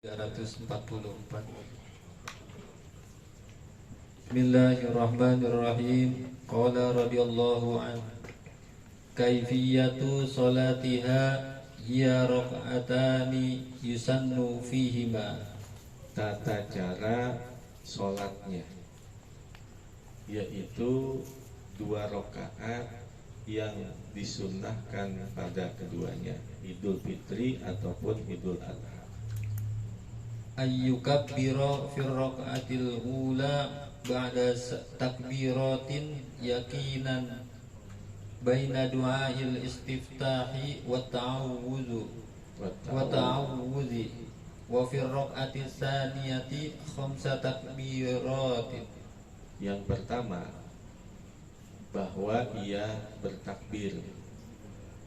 344. Bismillahirrahmanirrahim. Qala radhiyallahu anhu, kaifiyatu salatiha hiya raka'atani yusannu fihima. Tata cara sholatnya yaitu 2 rakaat yang disunnahkan pada keduanya, Idul Fitri ataupun Idul Adha. Ayyukabbira fi raka'atil ula ba'da takbiratin yakinan baina du'ail istiftahi wa ta'awudzu wa fi raka'ati tsaniyati khamsa takbiratin. Yang pertama, bahwa ia bertakbir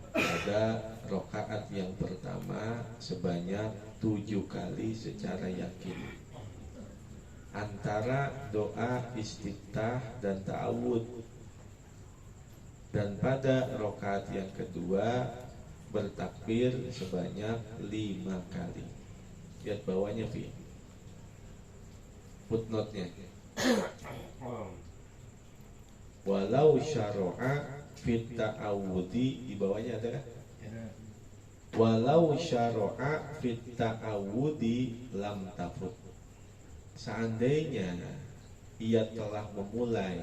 pada rakaat yang pertama sebanyak 7 kali secara yakin, antara doa istiftah dan ta'awud. Dan pada rakaat yang kedua bertakbir sebanyak 5 kali. Lihat bawahnya, Fi, footnote-nya. Walau syara'a fit ta'awudi, di bawahnya ada kan? Walau syara'a fit ta'awudi lam tafut. Seandainya ia telah memulai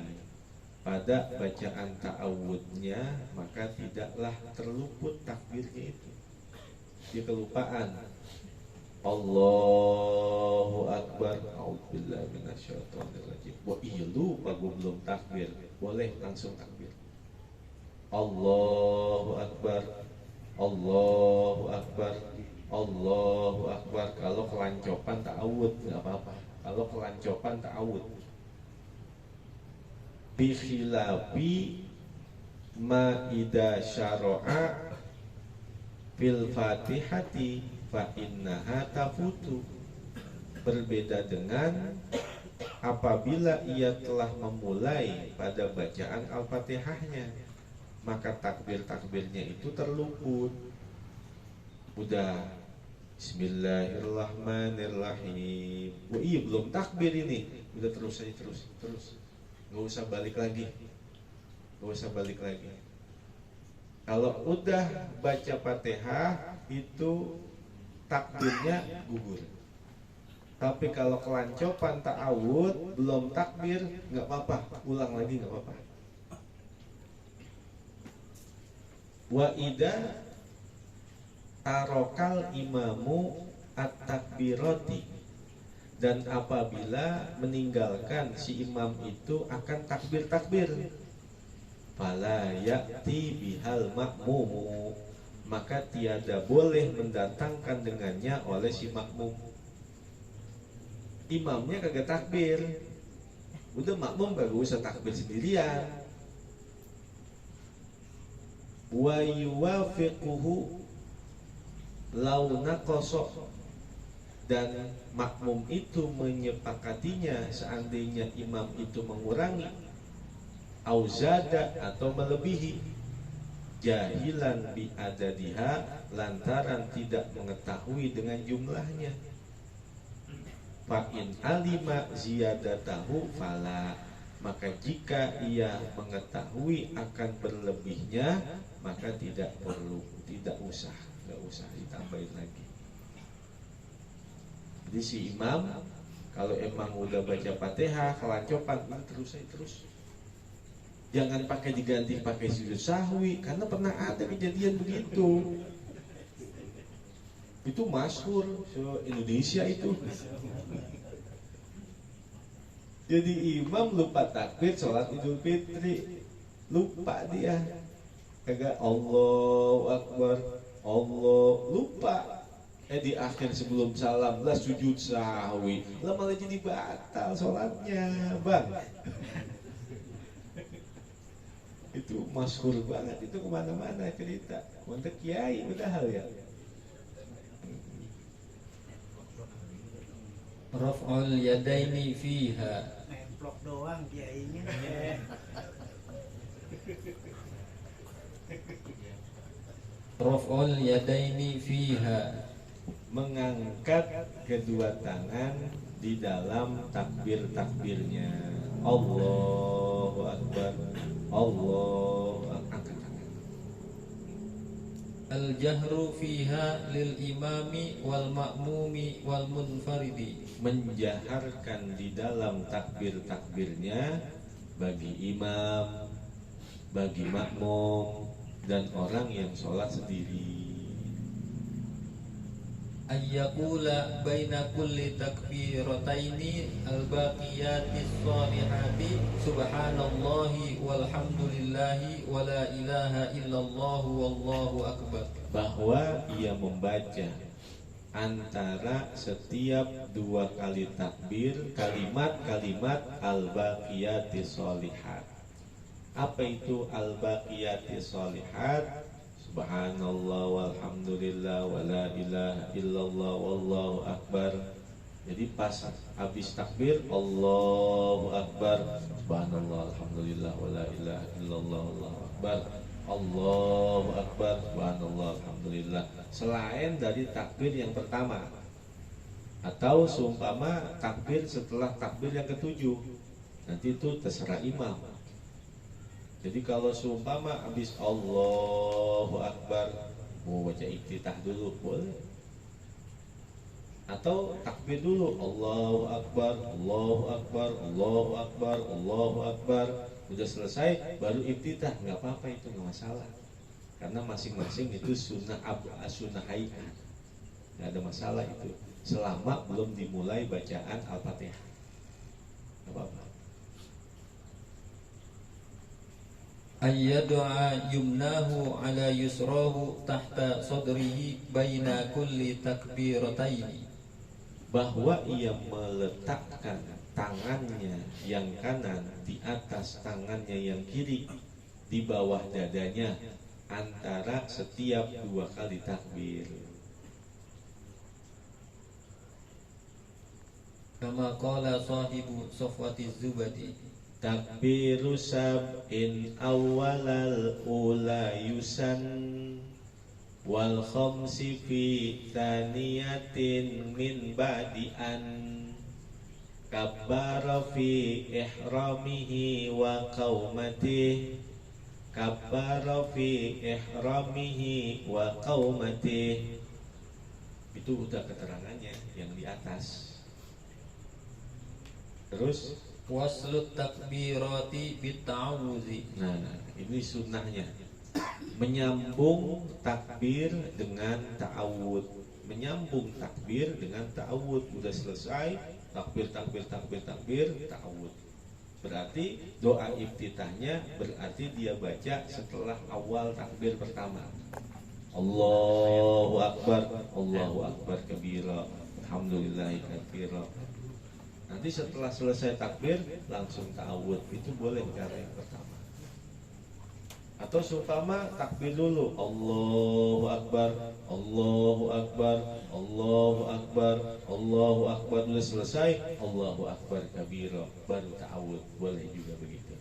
pada bacaan ta'awudnya, maka tidaklah terluput takbirnya itu. Dia kelupaan. Allahu Akbar, a'udzubillahi minasyaitonirrajim. Wah, iya lupa gue belum takbir. Boleh langsung takbir. Allahu Akbar, Allahu Akbar, Allahu Akbar. Kalau kelancopan ta'awud nggak apa-apa. Kalau kelancopan ta'awud. Bi khilafi ma idza syara'a fil Fatihati fa innaha tafutu. Berbeda dengan apabila ia telah memulai pada bacaan Al-Fatihahnya, maka takbir-takbirnya itu terluput. Udah Bismillahirrahmanirrahim. Oh iya, belum takbir ini. Udah terus aja, terus. Nggak usah balik lagi. Kalau udah baca Fatihah itu takbirnya gugur. Tapi kalau kelancopan ta'awud belum takbir, nggak apa-apa, ulang lagi nggak apa-apa. Wa idza tarokal imamu at-takbirati, dan apabila meninggalkan si imam itu akan takbir, fala ya'ti bihal makmumu, maka tiada boleh mendatangkan dengannya oleh si makmum. Imamnya kagak takbir, udah makmum kagak usah takbir sendirian. Wa yuwafiquhu launa kosok, dan makmum itu menyepakatinya seandainya imam itu mengurangi, auzada atau melebihi, jahilan bi adadiha, lantaran tidak mengetahui dengan jumlahnya. Fa in alima ziyadatahu fala, maka jika ia mengetahui akan berlebihnya, maka tidak usah ditambahin lagi. Jadi si imam kalau emang udah baca Fatihah kelancopan, terus. Jangan pakai diganti pakai sujud sahwi, karena pernah ada kejadian begitu. Itu masyhur Indonesia itu. Jadi imam lupa takbir sholat Idul Fitri, lupa dia, kagak Allahu Akbar, Allah, lupa. Di akhir sebelum salam lah sujud sahwi, lah malah jadi batal sholatnya, bang. Itu masyhur banget, itu kemana-mana cerita. Untuk kiai udah hal ya. Raf'ul yadaini fiha. Nemplok doang kiainya. Raf'ul yadaini fiha mengangkat kedua tangan di dalam takbir-takbirnya. Allahu Akbar, Allahu Akbar. Al-jahru fiha lil imami wal ma'mumi wal munfaridi. Menjaharkan di dalam takbir-takbirnya bagi imam, bagi makmum, dan orang yang sholat sendiri. Ayyakula baina kulli takbirataini al-baqiyatis salihati subhanallahi walhamdulillahi wa la ilaha illallah wallahu akbar. Bahwa ia membaca antara setiap dua kali takbir kalimat-kalimat al-baqiyatis sholihat. Apa itu al-baqiyatis sholihat? Subhanallah walhamdulillah wa la ilaha illallah wallahu akbar. Jadi pas habis takbir Allahu akbar, subhanallah alhamdulillah wa la ilaha illallah wallahu akbar, Allahu akbar, subhanallah alhamdulillah. Selain dari takbir yang pertama, atau seumpama takbir setelah takbir yang ketujuh, nanti itu terserah imam. Jadi kalau seumpama habis Allahu Akbar mau baca iftitah dulu boleh, atau takbir dulu Allahu Akbar, Allahu Akbar, Allahu Akbar, Allahu Akbar, udah selesai baru iftitah, nggak apa-apa, itu nggak masalah, karena masing-masing itu sunnah sunnah hayat, nggak ada masalah itu selama belum dimulai bacaan Al-Fatihah, nggak apa-apa. Ayyad'a yumnahu ala yusrahu tahta sadrihi baina kulli takbirataini. Bahwa ia meletakkan tangannya yang kanan di atas tangannya yang kiri di bawah dadanya antara setiap dua kali takbir. Kama qala sahibu Safwatiz Zubadi. Takbiru sab'in awalal ula yusan wal khamsi fi thaniyatin min ba'di'an kabbara fi ihramihi wa qaumatih kabbara fi ihramihi wa qaumatih. Itu udah keterangannya yang di atas. Terus Waslut takbirati bita'awudzi. nah, ini sunnahnya menyambung takbir dengan ta'awud. Menyambung takbir dengan ta'awud. Udah selesai takbir ta'awud. Berarti doa iftitahnya berarti dia baca setelah awal takbir pertama. Allahu Akbar kabira, alhamdulillahi katsira. Nanti setelah selesai takbir langsung ta'awud. Itu boleh cara yang pertama. Atau seumpama takbir dulu Allahu Akbar, Allahu Akbar, Allahu Akbar, Allahu Akbar, sudah selesai Allahu Akbar kabira, baru ta'awud. Boleh juga begitu.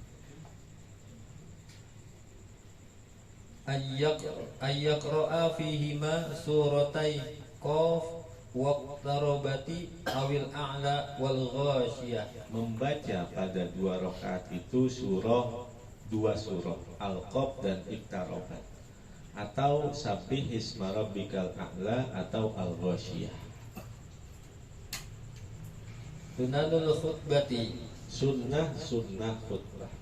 Ayyaqra'a fihima suratai Qaf waqtarabati awil a'la wal ghasyiyah. Membaca pada dua rakaat itu dua surah Al-Qaf dan Iqtarabat, atau Sabbih isma rabbikal a'la atau Al-Ghasyiyah. Sunanul khutbati. Sunnah khutbah.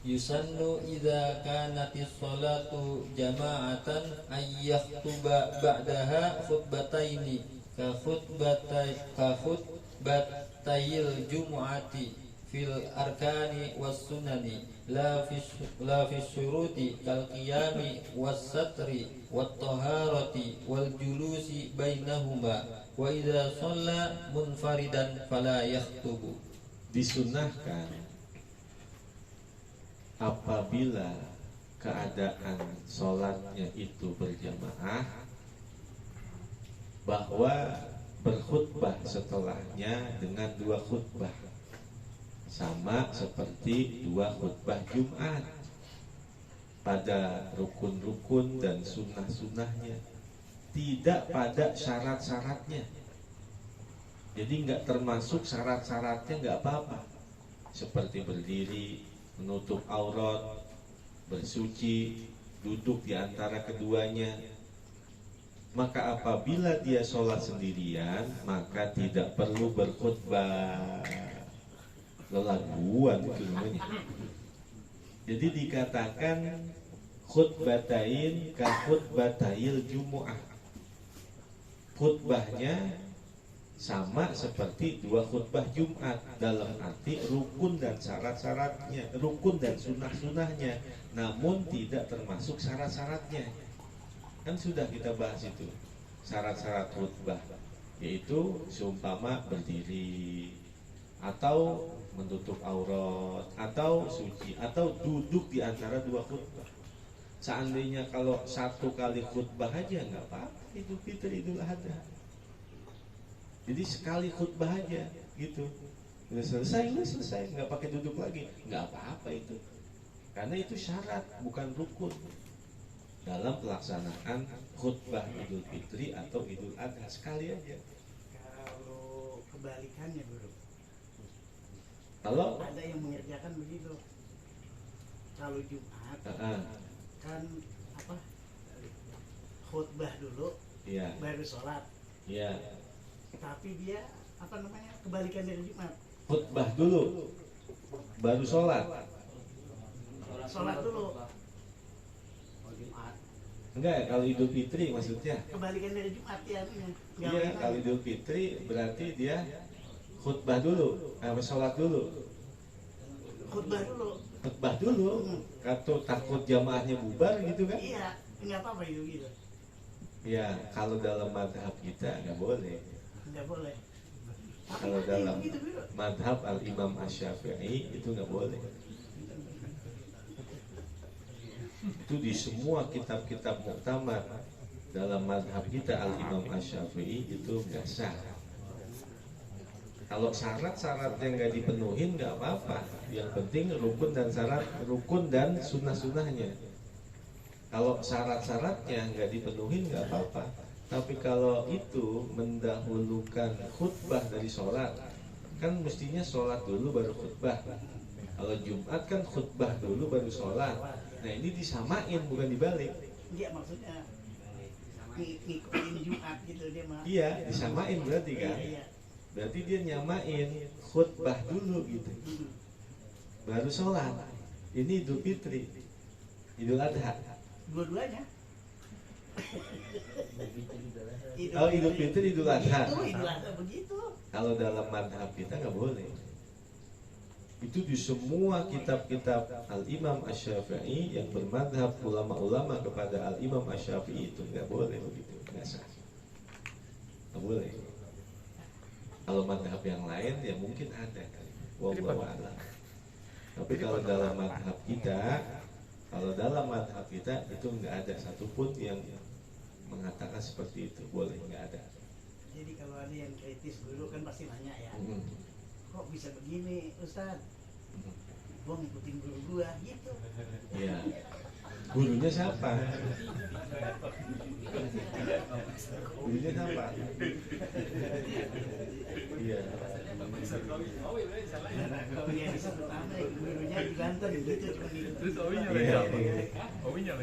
Yusannu idza kanatis salatu jama'atan ayyakhutuba ba'daha khutbataini ka khutbatayil jumu'ati fil arkani was sunani la fi syuruti kal qiyami was satri wat taharati wal julusi bainahuma wa idza shalla munfaridan fala yakhutubu. Disunnahkan apabila keadaan sholatnya itu berjamaah bahwa berkhutbah setelahnya dengan dua khutbah, sama seperti dua khutbah Jumat pada rukun-rukun dan sunnah-sunnahnya. tidak pada syarat-syaratnya. Jadi nggak termasuk syarat-syaratnya, nggak apa-apa. Seperti berdiri, menutup aurat, bersuci, duduk di antara keduanya. Maka apabila dia sholat sendirian, maka tidak perlu berkhutbah. Lelaguan itu namanya. Jadi dikatakan khutbatain ka khutbatail jumu'ah. Khutbahnya sama seperti dua khutbah Jumat, dalam arti rukun dan syarat-syaratnya, rukun dan sunnah-sunnahnya, namun tidak termasuk syarat-syaratnya. Kan sudah kita bahas itu syarat-syarat khutbah, yaitu seumpama berdiri atau menutup aurat atau suci atau duduk di antara dua khutbah. Seandainya kalau satu kali khutbah aja nggak apa-apa, Idul Fitri, Idul Adha. Jadi sekali khutbah aja gitu, udah selesai, nggak pakai duduk lagi, nggak apa-apa itu, karena itu syarat bukan rukun dalam pelaksanaan khutbah Idul Fitri atau Idul Adha, sekali aja. Kalau kebalikannya Guru, Kalau ada yang mengerjakan begitu. Kalau Jumat kan apa, khutbah dulu, iya, baru sholat. iya, Tapi dia apa namanya, kebalikan dari Jumat. khutbah dulu, baru sholat. Sholat dulu, Enggak, kalau Idul Fitri maksudnya. kebalikan dari Jumat ya artinya. Iya, kalau Idul Fitri berarti dia khutbah dulu, sholat dulu. Khutbah dulu. Khutbah dulu, atau takut jamaahnya bubar gitu kan? Iya, nggak apa-apa itu gitu. Ya, kalau dalam madhab kita nggak boleh. Nggak boleh. Tapi Kalau ada dalam yang gitu, Guru. madhab al-Imam Asy-Syafi'i itu nggak boleh. Itu di semua kitab-kitab muktamar dalam madhab kita al-Imam Asy-Syafi'i itu nggak sah. Kalau syarat-syarat yang nggak dipenuhin nggak apa-apa. Yang penting rukun dan syarat, rukun dan sunnah-sunnahnya. Kalau syarat-syaratnya nggak dipenuhin nggak apa-apa. Tapi kalau itu mendahulukan khutbah dari sholat, kan mestinya sholat dulu baru khutbah. Kalau Jumat kan khutbah dulu baru sholat. Nah ini disamain bukan dibalik. Dia maksudnya ngikutin Jumat gitu dia mah. Iya, disamain berarti kan. Iya. Berarti dia nyamain khutbah dulu gitu, baru sholat. Ini Idul Fitri, Idul Adha. Dua-duanya. Oh, Idul Fitri, Idul Adha. Itu Idul Adha begitu. Kalau dalam madhab kita nggak boleh. Itu di semua kitab-kitab Al-Imam Asy-Syafi'i yang bermadhab ulama-ulama kepada Al-Imam Asy-Syafi'i itu nggak boleh begitu, nggak sah, nggak boleh. Kalau madhab yang lain ya mungkin ada kali, wallahu a'lam. Tapi kalau dalam madhab kita, itu nggak ada satupun yang mengatakan seperti itu, boleh, nggak ada. Jadi kalau ada yang kritis dulu kan pasti nanya ya, kok bisa begini Ustaz? Gua ngikutin guru gua gitu. Iya. Gurunya siapa? Gurunya siapa? Iya. Kalau dia disebut apa, gurunya di Banten gitu. Terus owinya Iya. Owinya